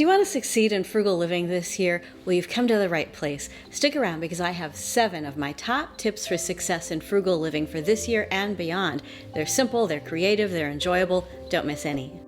Do you want to succeed in frugal living this year? Well, you've come to the right place. Stick around because I have 7 of my top tips for success in frugal living for this year and beyond. They're simple, they're creative, they're enjoyable. Don't miss any.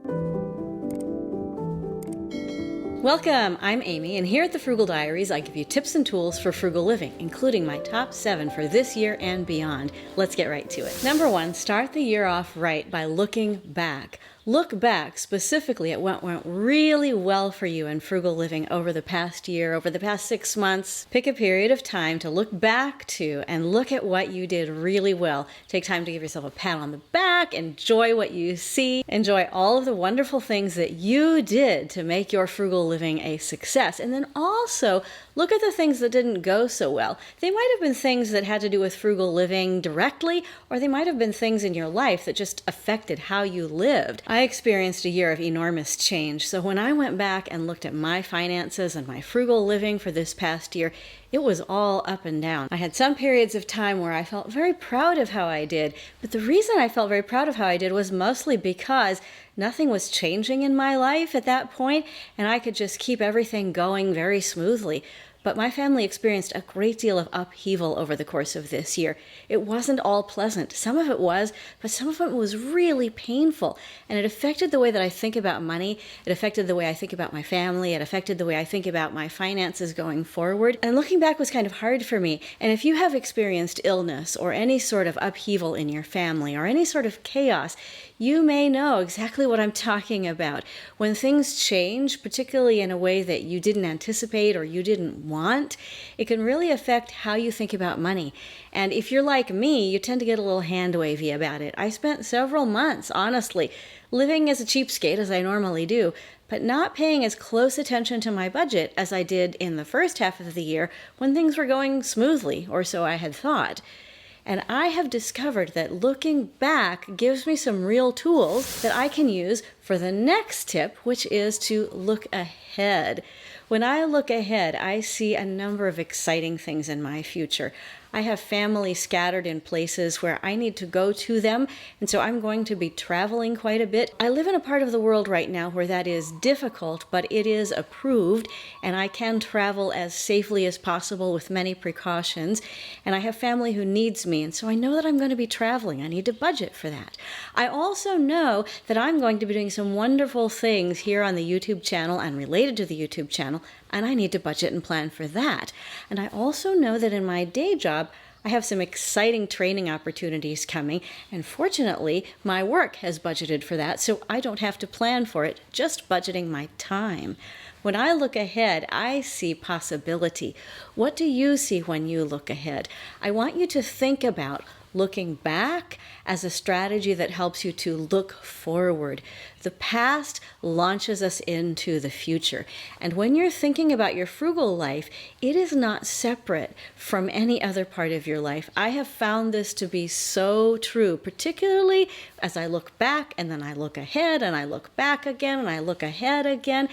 Welcome, I'm Amy, and here at the Frugal Diaries, I give you tips and tools for frugal living, including my top 7 for this year and beyond. Let's get right to it. Number 1, start the year off right by looking back. Look back specifically at what went really well for you in frugal living over the past year, over the past 6 months. Pick a period of time to look back to and look at what you did really well. Take time to give yourself a pat on the back, enjoy what you see, enjoy all of the wonderful things that you did to make your frugal living a success. And then also look at the things that didn't go so well. They might have been things that had to do with frugal living directly, or they might have been things in your life that just affected how you lived. I experienced a year of enormous change, so when I went back and looked at my finances and my frugal living for this past year, it was all up and down. I had some periods of time where I felt very proud of how I did, but the reason I felt very proud of how I did was mostly because nothing was changing in my life at that point, and I could just keep everything going very smoothly. But my family experienced a great deal of upheaval over the course of this year. It wasn't all pleasant. Some of it was, but some of it was really painful. And it affected the way that I think about money. It affected the way I think about my family. It affected the way I think about my finances going forward. And looking back was kind of hard for me. And if you have experienced illness or any sort of upheaval in your family or any sort of chaos, you may know exactly what I'm talking about. When things change, particularly in a way that you didn't anticipate or you didn't want, it can really affect how you think about money. And if you're like me, you tend to get a little hand-wavy about it. I spent several months, honestly, living as a cheapskate as I normally do, but not paying as close attention to my budget as I did in the first half of the year when things were going smoothly, or so I had thought. And I have discovered that looking back gives me some real tools that I can use for the next tip, which is to look ahead. When I look ahead, I see a number of exciting things in my future. I have family scattered in places where I need to go to them, and so I'm going to be traveling quite a bit. I live in a part of the world right now where that is difficult, but it is approved, and I can travel as safely as possible with many precautions, and I have family who needs me, and so I know that I'm going to be traveling. I need to budget for that. I also know that I'm going to be doing some wonderful things here on the YouTube channel and related to the YouTube channel, and I need to budget and plan for that. And I also know that in my day job, I have some exciting training opportunities coming, and fortunately, my work has budgeted for that, so I don't have to plan for it, just budgeting my time. When I look ahead, I see possibility. What do you see when you look ahead? I want you to think about looking back as a strategy that helps you to look forward. The past launches us into the future. And when you're thinking about your frugal life, it is not separate from any other part of your life. I have found this to be so true, particularly as I look back and then I look ahead and I look back again and I look ahead again.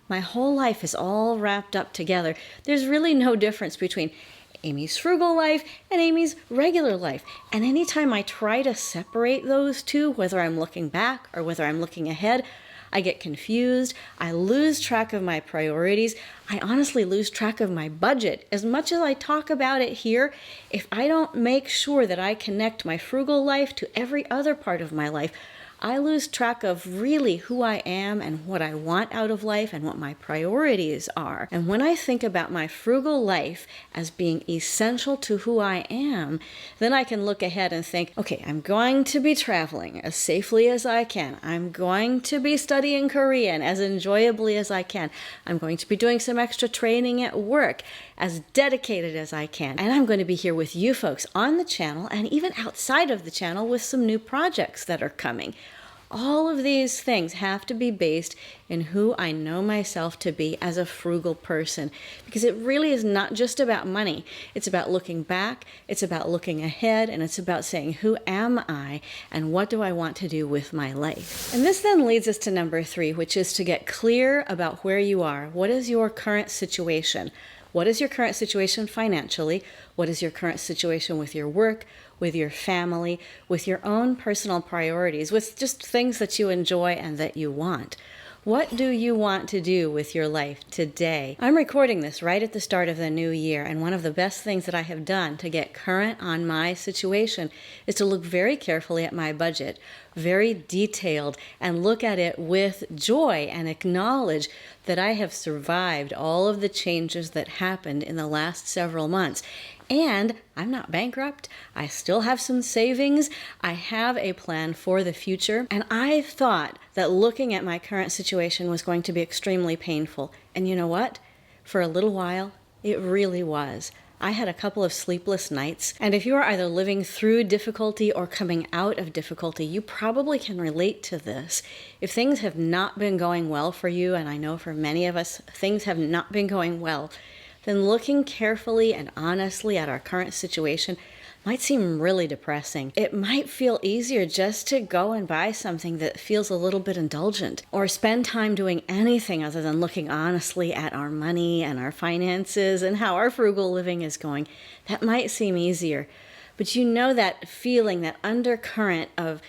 My whole life is all wrapped up together. There's really no difference between Amy's frugal life and Amy's regular life. And anytime I try to separate those two, whether I'm looking back or whether I'm looking ahead, I get confused. I lose track of my priorities. I honestly lose track of my budget. As much as I talk about it here, if I don't make sure that I connect my frugal life to every other part of my life, I lose track of really who I am and what I want out of life and what my priorities are. And when I think about my frugal life as being essential to who I am, then I can look ahead and think, okay, I'm going to be traveling as safely as I can. I'm going to be studying Korean as enjoyably as I can. I'm going to be doing some extra training at work as dedicated as I can. And I'm going to be here with you folks on the channel and even outside of the channel with some new projects that are coming. All of these things have to be based in who I know myself to be as a frugal person, because it really is not just about money. It's about looking back, it's about looking ahead, and it's about saying, who am I and what do I want to do with my life? And this then leads us to number 3, which is to get clear about where you are. What is your current situation? What is your current situation financially? What is your current situation with your work, with your family, with your own personal priorities, with just things that you enjoy and that you want? What do you want to do with your life today? I'm recording this right at the start of the new year, and one of the best things that I have done to get current on my situation is to look very carefully at my budget, very detailed, and look at it with joy and acknowledge that I have survived all of the changes that happened in the last several months. And I'm not bankrupt. I still have some savings. I have a plan for the future. And I thought that looking at my current situation was going to be extremely painful. And you know what? For a little while, it really was. I had a couple of sleepless nights. And if you are either living through difficulty or coming out of difficulty, you probably can relate to this. If things have not been going well for you, and I know for many of us, things have not been going well, then looking carefully and honestly at our current situation might seem really depressing. It might feel easier just to go and buy something that feels a little bit indulgent, or spend time doing anything other than looking honestly at our money and our finances and how our frugal living is going. That might seem easier. But you know that feeling, that undercurrent of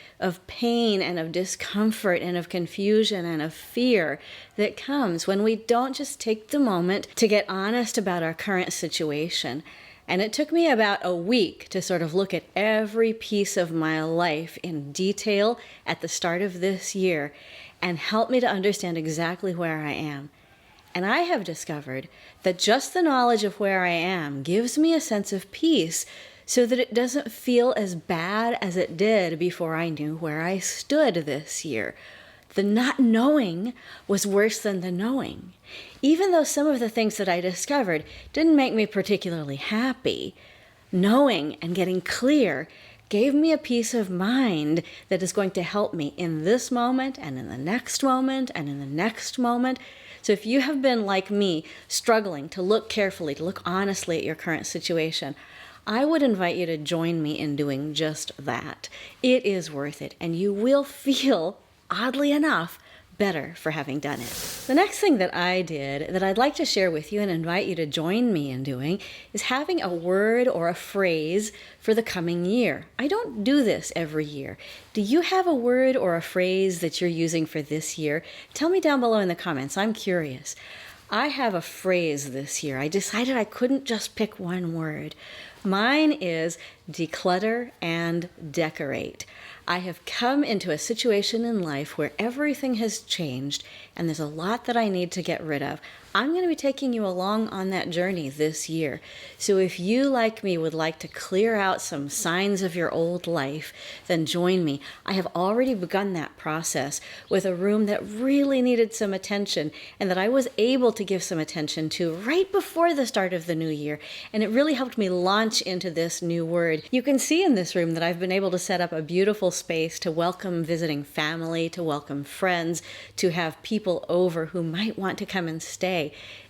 pain and of discomfort and of confusion and of fear that comes when we don't just take the moment to get honest about our current situation. And it took me about a week to sort of look at every piece of my life in detail at the start of this year and help me to understand exactly where I am. And I have discovered that just the knowledge of where I am gives me a sense of peace, so that it doesn't feel as bad as it did before I knew where I stood this year. The not knowing was worse than the knowing. Even though some of the things that I discovered didn't make me particularly happy, knowing and getting clear gave me a peace of mind that is going to help me in this moment and in the next moment and in the next moment. So if you have been like me, struggling to look carefully, to look honestly at your current situation, I would invite you to join me in doing just that. It is worth it, and you will feel, oddly enough, better for having done it. The next thing that I did that I'd like to share with you and invite you to join me in doing is having a word or a phrase for the coming year. I don't do this every year. Do you have a word or a phrase that you're using for this year? Tell me down below in the comments. I'm curious. I have a phrase this year. I decided I couldn't just pick one word. Mine is declutter and decorate. I have come into a situation in life where everything has changed and there's a lot that I need to get rid of. I'm going to be taking you along on that journey this year. So if you, like me, would like to clear out some signs of your old life, then join me. I have already begun that process with a room that really needed some attention and that I was able to give some attention to right before the start of the new year. And it really helped me launch into this new word. You can see in this room that I've been able to set up a beautiful space to welcome visiting family, to welcome friends, to have people over who might want to come and stay.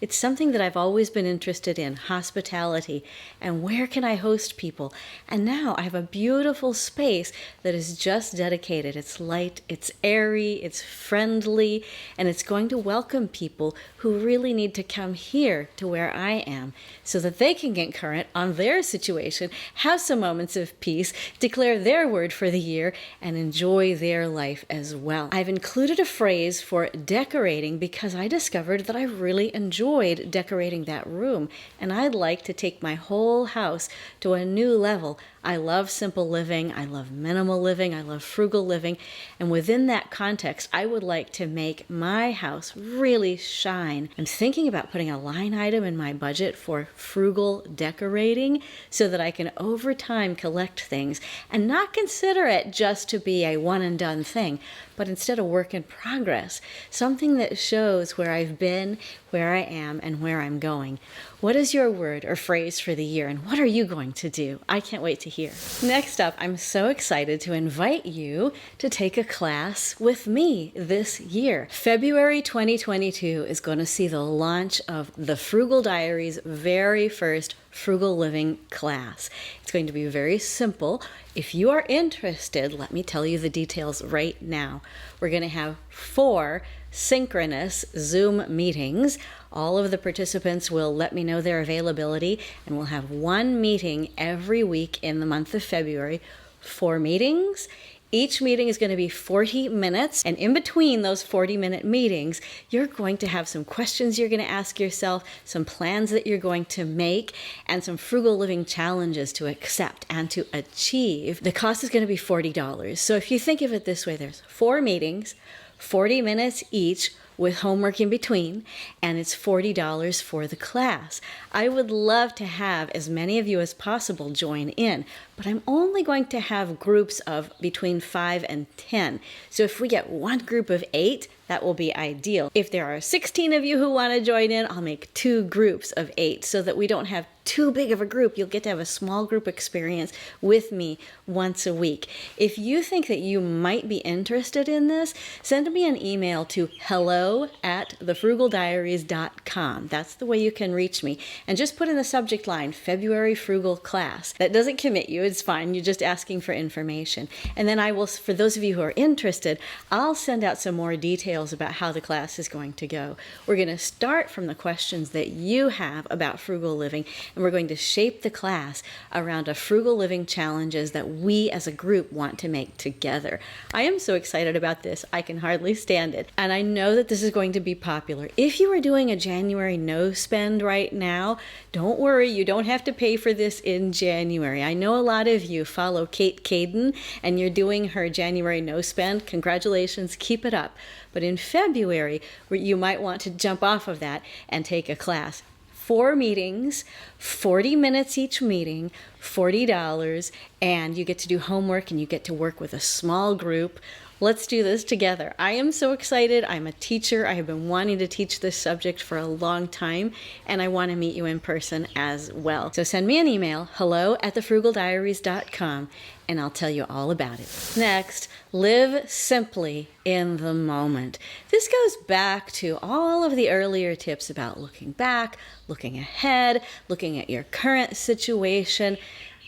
It's something that I've always been interested in, hospitality, and where can I host people? And now I have a beautiful space that is just dedicated. It's light, it's airy, it's friendly, and it's going to welcome people who really need to come here to where I am so that they can get current on their situation, have some moments of peace, declare their word for the year, and enjoy their life as well. I've included a phrase for decorating because I discovered that I really enjoyed decorating that room, and I'd like to take my whole house to a new level. I love simple living, I love minimal living, I love frugal living, and within that context, I would like to make my house really shine. I'm thinking about putting a line item in my budget for frugal decorating so that I can over time collect things and not consider it just to be a one and done thing, but instead a work in progress, something that shows where I've been, where I am, and where I'm going. What is your word or phrase for the year, and what are you going to do? I can't wait to hear. Next up, I'm so excited to invite you to take a class with me this year. February 2022 is going to see the launch of the Frugal Diaries' very first Frugal Living class. It's going to be very simple. If you are interested, let me tell you the details right now. We're going to have 4 synchronous Zoom meetings. All of the participants will let me know their availability, and we'll have one meeting every week in the month of February. 4 meetings Each meeting is going to be 40 minutes, and in between those 40-minute meetings, you're going to have some questions you're going to ask yourself, some plans that you're going to make, and some frugal living challenges to accept and to achieve. The cost is going to be $40. So if you think of it this way, there's 4 meetings, 40 minutes each, with homework in between, and it's $40 for the class. I would love to have as many of you as possible join in, but I'm only going to have groups of between 5 and 10. So if we get one group of 8, that will be ideal. If there are 16 of you who want to join in, I'll make 2 groups of 8 so that we don't have too big of a group. You'll get to have a small group experience with me once a week. If you think that you might be interested in this, send me an email to hello@thefrugaldiaries.com. That's the way you can reach me. And just put in the subject line, February Frugal Class. That doesn't commit you. It's fine. You're just asking for information. And then I will, for those of you who are interested, I'll send out some more details about how the class is going to go. We're going to start from the questions that you have about frugal living, and we're going to shape the class around a frugal living challenges that we as a group want to make together. I am so excited about this. I can hardly stand it. And I know that this is going to be popular. If you are doing a January no spend right now, don't worry, you don't have to pay for this in January. I know a lot of you follow Kate Caden and you're doing her January no spend. Congratulations, keep it up. But in February, you might want to jump off of that and take a class. 4 meetings, 40 minutes each meeting, $40, and you get to do homework and you get to work with a small group. Let's do this together. I am so excited. I'm a teacher. I have been wanting to teach this subject for a long time, and I want to meet you in person as well. So send me an email, hello@thefrugaldiaries.com, and I'll tell you all about it. Next, live simply in the moment. This goes back to all of the earlier tips about looking back, looking ahead, looking at your current situation,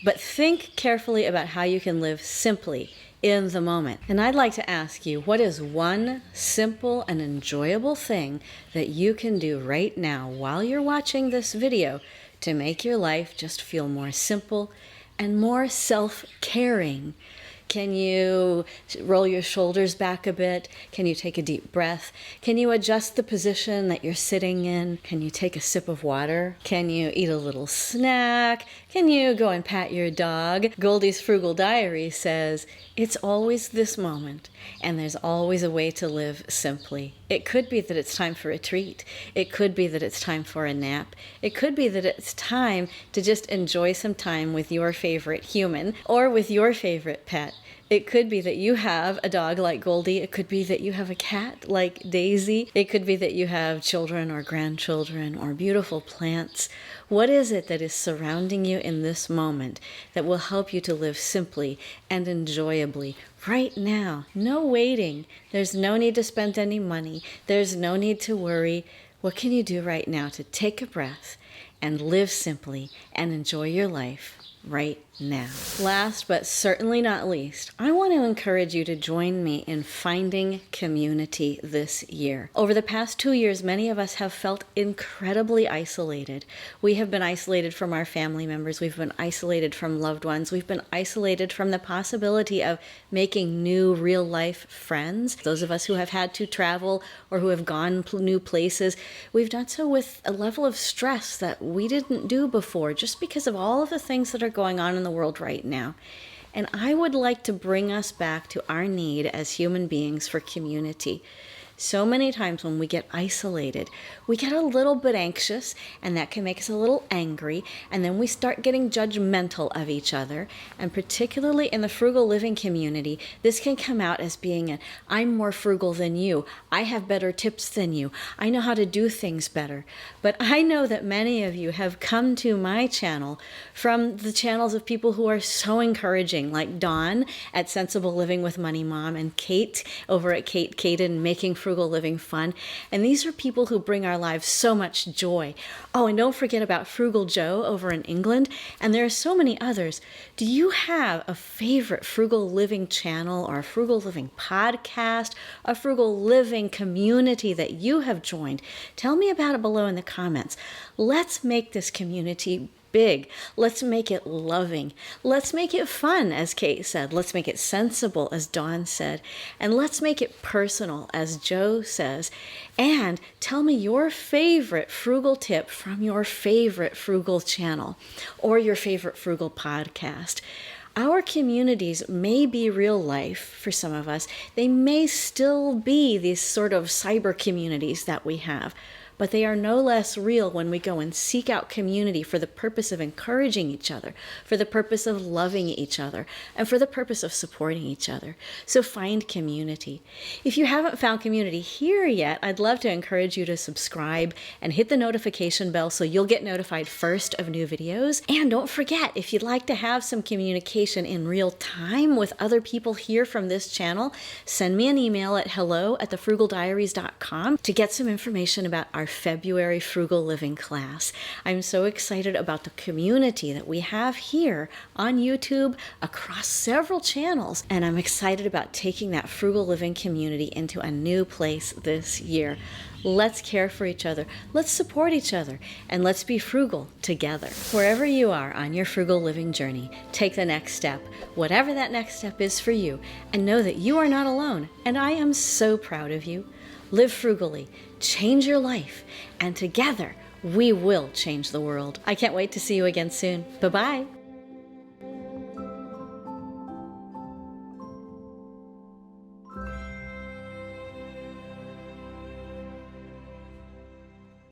but think carefully about how you can live simply in the moment. And I'd like to ask you, what is one simple and enjoyable thing that you can do right now while you're watching this video to make your life just feel more simple and more self-caring? Can you roll your shoulders back a bit? Can you take a deep breath? Can you adjust the position that you're sitting in? Can you take a sip of water? Can you eat a little snack? Can you go and pat your dog? Goldie's Frugal Diary says, it's always this moment, and there's always a way to live simply. It could be that it's time for a treat. It could be that it's time for a nap. It could be that it's time to just enjoy some time with your favorite human or with your favorite pet. It could be that you have a dog like Goldie. It could be that you have a cat like Daisy. It could be that you have children or grandchildren or beautiful plants. What is it that is surrounding you in this moment that will help you to live simply and enjoyably right now? No waiting. There's no need to spend any money. There's no need to worry. What can you do right now to take a breath and live simply and enjoy your life right now? Last but certainly not least, I want to encourage you to join me in finding community this year. Over the past 2 years, many of us have felt incredibly isolated. We have been isolated from our family members. We've been isolated from loved ones. We've been isolated from the possibility of making new real-life friends. Those of us who have had to travel or who have gone new places, we've done so with a level of stress that we didn't do before, just because of all of the things that are going on in the world right now. And I would like to bring us back to our need as human beings for community. So many times when we get isolated, we get a little bit anxious, and that can make us a little angry, and then we start getting judgmental of each other. And particularly in the frugal living community, this can come out as being an, I'm more frugal than you, I have better tips than you, I know how to do things better. But I know that many of you have come to my channel from the channels of people who are so encouraging, like Dawn at Sensible Living with Money Mom, and Kate over at Kate Caden Making Frugal Living Fun. And these are people who bring our lives so much joy. Oh, and don't forget about Frugal Joe over in England. And there are so many others. Do you have a favorite frugal living channel or a frugal living podcast, a frugal living community that you have joined? Tell me about it below in the comments. Let's make this community big. Let's make it loving. Let's make it fun, as Kate said. Let's make it sensible, as Dawn said. And let's make it personal, as Joe says. And tell me your favorite frugal tip from your favorite frugal channel or your favorite frugal podcast. Our communities may be real life for some of us. They may still be these sort of cyber communities that we have, but they are no less real when we go and seek out community for the purpose of encouraging each other, for the purpose of loving each other, and for the purpose of supporting each other. So find community. If you haven't found community here yet, I'd love to encourage you to subscribe and hit the notification bell so you'll get notified first of new videos. And don't forget, if you'd like to have some communication in real time with other people here from this channel, send me an email at hello@thefrugaldiaries.com to get some information about our February Frugal Living class. I'm so excited about the community that we have here on YouTube across several channels, and I'm excited about taking that frugal living community into a new place this year. Let's care for each other, let's support each other, and let's be frugal together. Wherever you are on your frugal living journey, take the next step, whatever that next step is for you, and know that you are not alone, and I am so proud of you. Live frugally, change your life, and together we will change the world. I can't wait to see you again soon. Bye-bye.